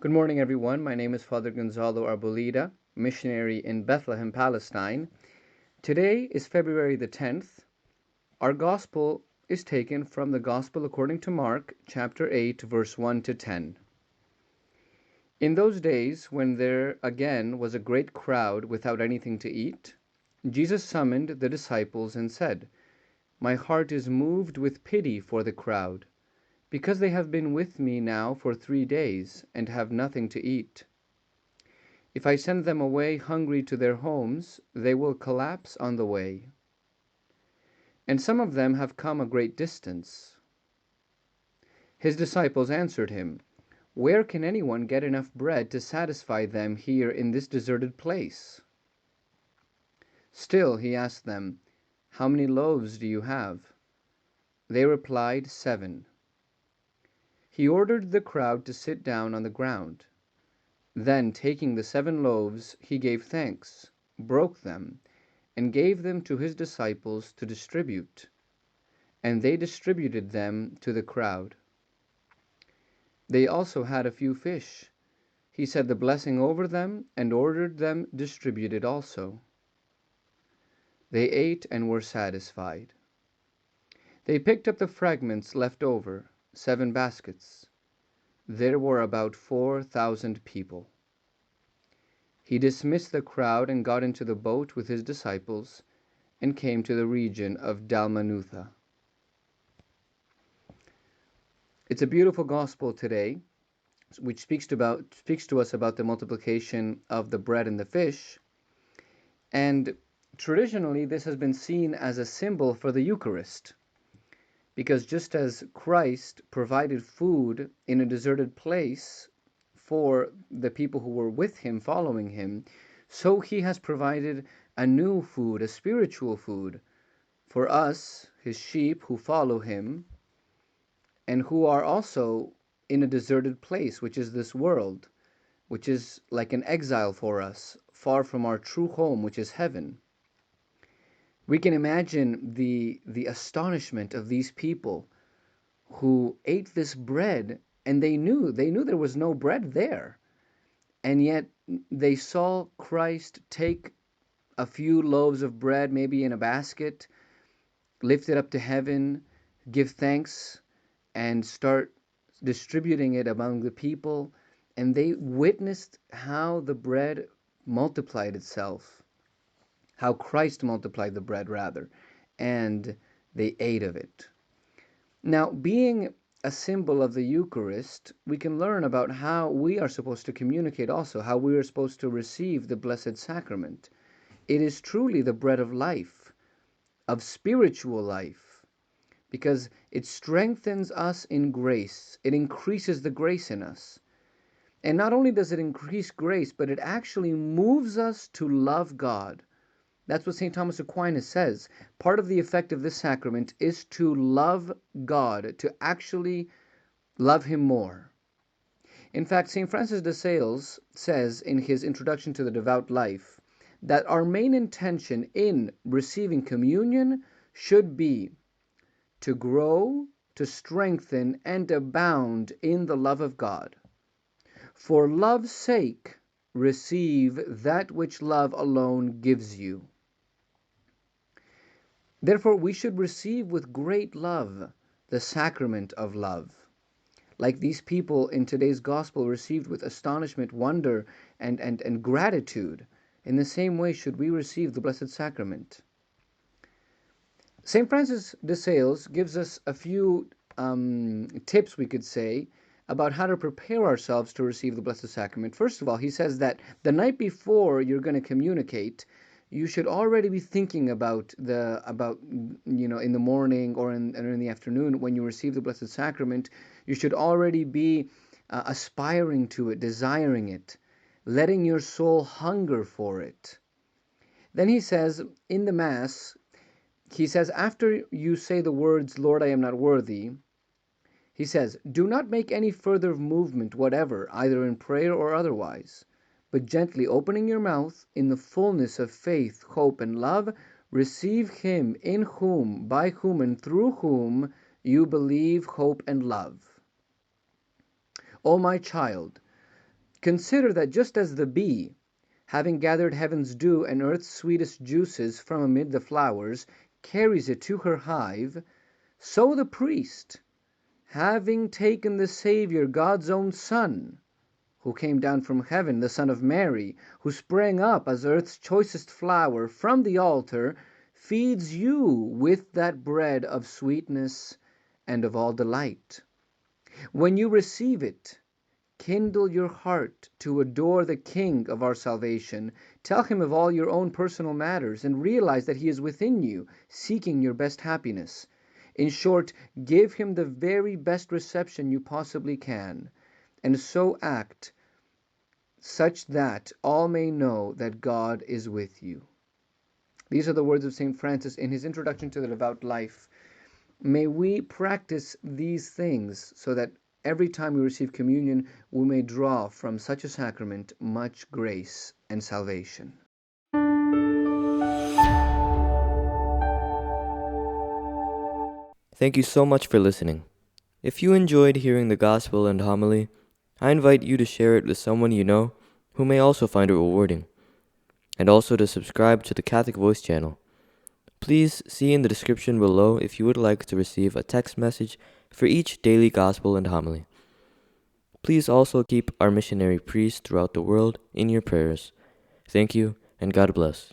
Good morning, everyone. My name is Father Gonzalo Arboleda, missionary in Bethlehem, Palestine. Today is February the 10th. Our gospel is taken from the Gospel according to Mark, chapter 8, verse 1 to 10. In those days, when there again was a great crowd without anything to eat, Jesus summoned the disciples and said, "My heart is moved with pity for the crowd, because they have been with me now for 3 days and have nothing to eat. If I send them away hungry to their homes, they will collapse on the way. And some of them have come a great distance." His disciples answered him, "Where can anyone get enough bread to satisfy them here in this deserted place?" Still he asked them, "How many loaves do you have?" They replied, "7." He ordered the crowd to sit down on the ground. Then, taking the 7 loaves, he gave thanks, broke them, and gave them to his disciples to distribute. And they distributed them to the crowd. They also had a few fish. He said the blessing over them and ordered them distributed also. They ate and were satisfied. They picked up the fragments left over, 7 baskets. There were about 4,000 people. He dismissed the crowd and got into the boat with his disciples and came to the region of Dalmanutha. It's a beautiful gospel today, which speaks to us about the multiplication of the bread and the fish. And traditionally, this has been seen as a symbol for the Eucharist, because just as Christ provided food in a deserted place for the people who were with him, following him, so he has provided a new food, a spiritual food, for us, his sheep who follow him, and who are also in a deserted place, which is this world, which is like an exile for us, far from our true home, which is heaven. We can imagine the astonishment of these people who ate this bread, and they knew there was no bread there. And yet they saw Christ take a few loaves of bread, maybe in a basket, lift it up to heaven, give thanks, and start distributing it among the people. And they witnessed how the bread multiplied itself, how Christ multiplied the bread, rather, and they ate of it. Now, being a symbol of the Eucharist, we can learn about how we are supposed to communicate also, how we are supposed to receive the Blessed Sacrament. It is truly the bread of life, of spiritual life, because it strengthens us in grace. It increases the grace in us. And not only does it increase grace, but it actually moves us to love God. That's what St. Thomas Aquinas says. Part of the effect of this sacrament is to love God, to actually love him more. In fact, St. Francis de Sales says in his Introduction to the Devout Life that our main intention in receiving communion should be to grow, to strengthen, and abound in the love of God. For love's sake, receive that which love alone gives you. Therefore, we should receive with great love the sacrament of love, like these people in today's gospel received with astonishment, wonder, and gratitude. In the same way should we receive the Blessed Sacrament. St. Francis de Sales gives us a few tips, we could say, about how to prepare ourselves to receive the Blessed Sacrament. First of all, he says that the night before you're going to communicate, you should already be thinking about in the morning or in the afternoon when you receive the Blessed Sacrament. You should already be aspiring to it, desiring it, letting your soul hunger for it. Then he says in the Mass, he says, after you say the words, "Lord, I am not worthy," he says, "Do not make any further movement whatever, either in prayer or otherwise, but gently opening your mouth, in the fullness of faith, hope, and love, receive him in whom, by whom, and through whom you believe, hope, and love. O my child, Consider that just as the bee, having gathered heaven's dew and earth's sweetest juices from amid the flowers, carries it to her hive, so the priest, having taken the Saviour, God's own Son, who came down from heaven, the Son of Mary, who sprang up as earth's choicest flower from the altar, feeds you with that bread of sweetness and of all delight. When you receive it, kindle your heart to adore the King of our salvation. Tell him of all your own personal matters and realize that he is within you, seeking your best happiness. In short, give him the very best reception you possibly can, and so act such that all may know that God is with you. These are the words of St. Francis in his introduction to the devout life. May we practice these things so that every time we receive communion, we may draw from such a sacrament much grace and salvation. Thank you so much for listening. If you enjoyed hearing the gospel and homily, I invite you to share it with someone you know who may also find it rewarding, and also to subscribe to the Catholic Voice channel. Please see in the description below if you would like to receive a text message for each daily gospel and homily. Please also keep our missionary priests throughout the world in your prayers. Thank you, and God bless.